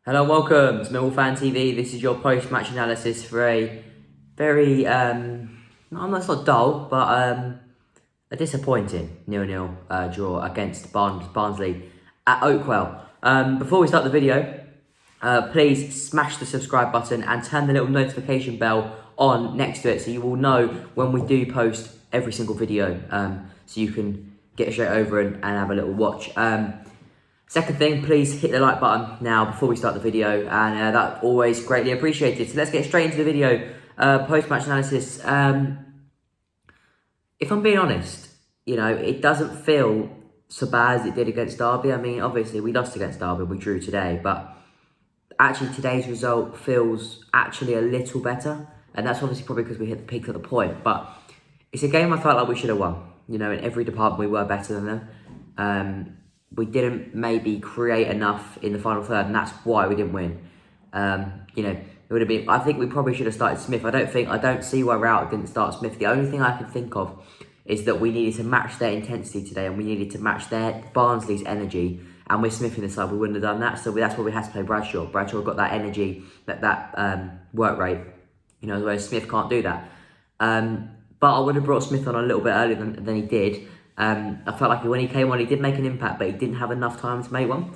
Hello, welcome to Millwall Fan TV. This is your post-match analysis for a very, it's not dull, but a disappointing 0-0 draw against Barnsley at Oakwell. Before we start the video, please smash the subscribe button and turn the little notification bell on next to it so you will know when we do post every single video, so you can get straight over and have a little watch. Second thing, please hit the like button now before we start the video, and that's always greatly appreciated. So let's get straight into the video, post-match analysis. If I'm being honest, it doesn't feel so bad as it did against Derby. I mean, obviously we lost against Derby, we drew today, but actually today's result feels actually a little better, and that's obviously probably because we hit the peak of the point, but it's a game I felt like we should have won. In every department we were better than them. We didn't maybe create enough in the final third, and that's why we didn't win. It would have been. I think we probably should have started Smith. I don't see why Rout didn't start Smith. The only thing I can think of is that we needed to match their intensity today, and we needed to match their Barnsley's energy. And with Smith in the side, we wouldn't have done that. So that's why we had to play Bradshaw. Bradshaw got that energy, that work rate. Whereas Smith can't do that. But I would have brought Smith on a little bit earlier than he did. I felt like when he came on, he did make an impact, but he didn't have enough time to make one.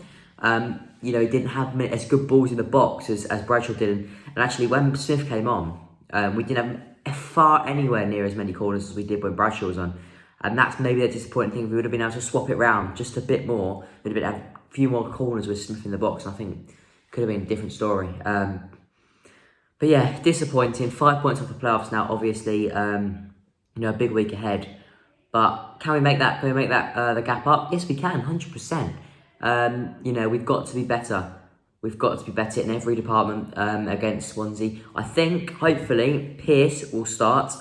He didn't have as good balls in the box as Bradshaw did. And actually, when Smith came on, we didn't have anywhere near as many corners as we did when Bradshaw was on. And that's maybe the disappointing thing. If we would have been able to swap it round just a bit more, we'd have had a few more corners with Smith in the box. And I think it could have been a different story. But yeah, disappointing. 5 points off the playoffs now, obviously. A big week ahead. But can we make that? The gap up? Yes, we can. 100%. We've got to be better. We've got to be better in every department against Swansea. I think, hopefully, Pearce will start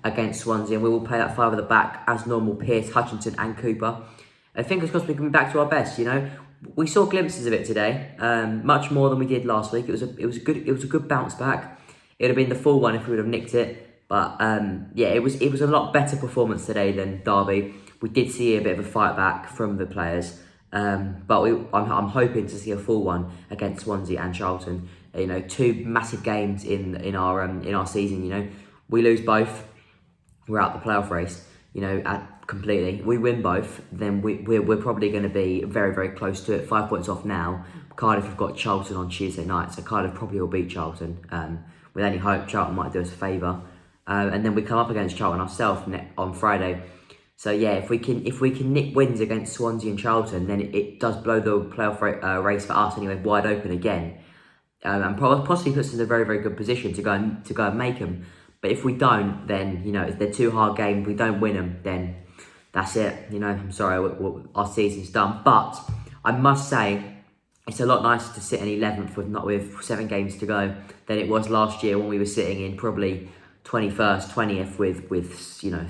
against Swansea, and we will play that five at the back as normal. Pearce, Hutchinson, and Cooper. I think, of course, we can be back to our best. We saw glimpses of it today, much more than we did last week. It was a good bounce back. It would have been the full one if we would have nicked it. But it was a lot better performance today than Derby. We did see a bit of a fight back from the players, but I'm hoping to see a full one against Swansea and Charlton. Two massive games in our season. We lose both, we're out the playoff race. Completely. We win both, then we're probably going to be very, very close to it. 5 points off now. Cardiff have got Charlton on Tuesday night, so Cardiff probably will beat Charlton. With any hope, Charlton might do us a favour. And then we come up against Charlton ourselves on Friday. So yeah, if we can nick wins against Swansea and Charlton, then it does blow the playoff race for us anyway wide open again, and possibly puts us in a very, very good position to go and make them. But if we don't, then if they're two hard games, we don't win them, then that's it. I'm sorry, our season's done. But I must say, it's a lot nicer to sit in 11th with 7 games to go than it was last year when we were sitting in probably 21st, 20th with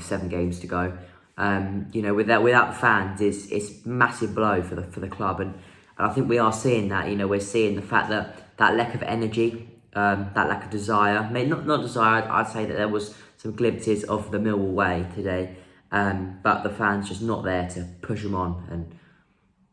7 games to go. Without the fans, it's massive blow for the club, and I think we are seeing that. We're seeing the fact that lack of energy, that lack of desire. Maybe not desire. I'd say that there was some glimpses of the Millwall way today, but the fans just not there to push them on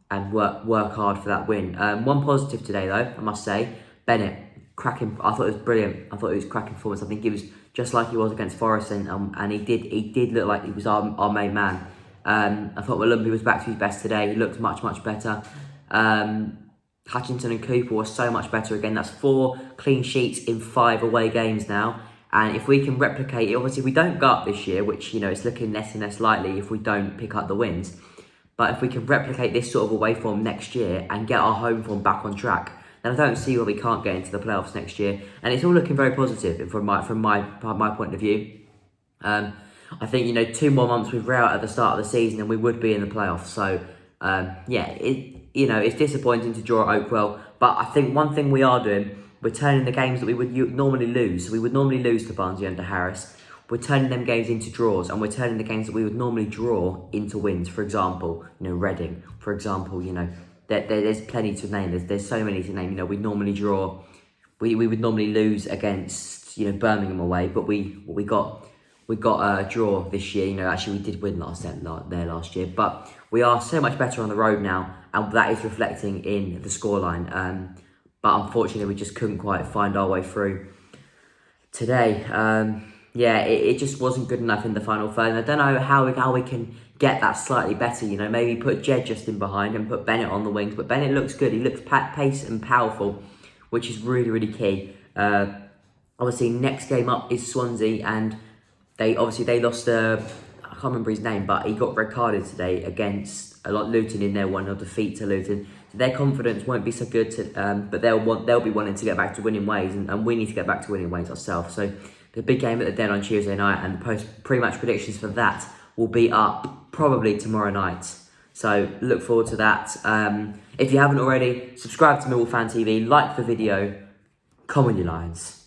and work hard for that win. One positive today though, I must say, Bennett. Cracking! I thought it was brilliant. I thought it was cracking performance. I think he was just like he was against Forest, and he did look like he was our main man. I thought Malumbi was back to his best today. He looked much better. Hutchinson and Cooper were so much better again. That's 4 clean sheets in 5 away games now. And if we can replicate it, obviously we don't go up this year, which it's looking less and less likely if we don't pick up the wins. But if we can replicate this sort of away form next year and get our home form back on track, then I don't see why we can't get into the playoffs next year. And it's all looking very positive from my point of view. I think 2 more months with Real at the start of the season and we would be in the playoffs. So it's disappointing to draw at Oakwell, but I think one thing we are doing, we're turning the games that we would normally lose. So we would normally lose to Barnsley under Harris. We're turning them games into draws, and we're turning the games that we would normally draw into wins. For example, Reading. For example, there's plenty to name. There's so many to name. We normally draw. We would normally lose against Birmingham away, but we got a draw this year. Actually we did win there last year, but we are so much better on the road now, and that is reflecting in the scoreline. but unfortunately we just couldn't quite find our way through today. Yeah, it just wasn't good enough in the final third. And I don't know how we can get that slightly better. You know, maybe put Jed just in behind and put Bennett on the wings. But Bennett looks good. He looks pace and powerful, which is really, really key. Obviously, next game up is Swansea, and they lost. I can't remember his name, but he got red carded today against Luton in their 1-0 defeat to Luton. So their confidence won't be so good, but they'll be wanting to get back to winning ways, and we need to get back to winning ways ourselves. So the big game at the Den on Tuesday night, and the pre-match predictions for that will be up probably tomorrow night. So look forward to that. If you haven't already, subscribe to Millwall Fan TV, like the video, come on you Lions.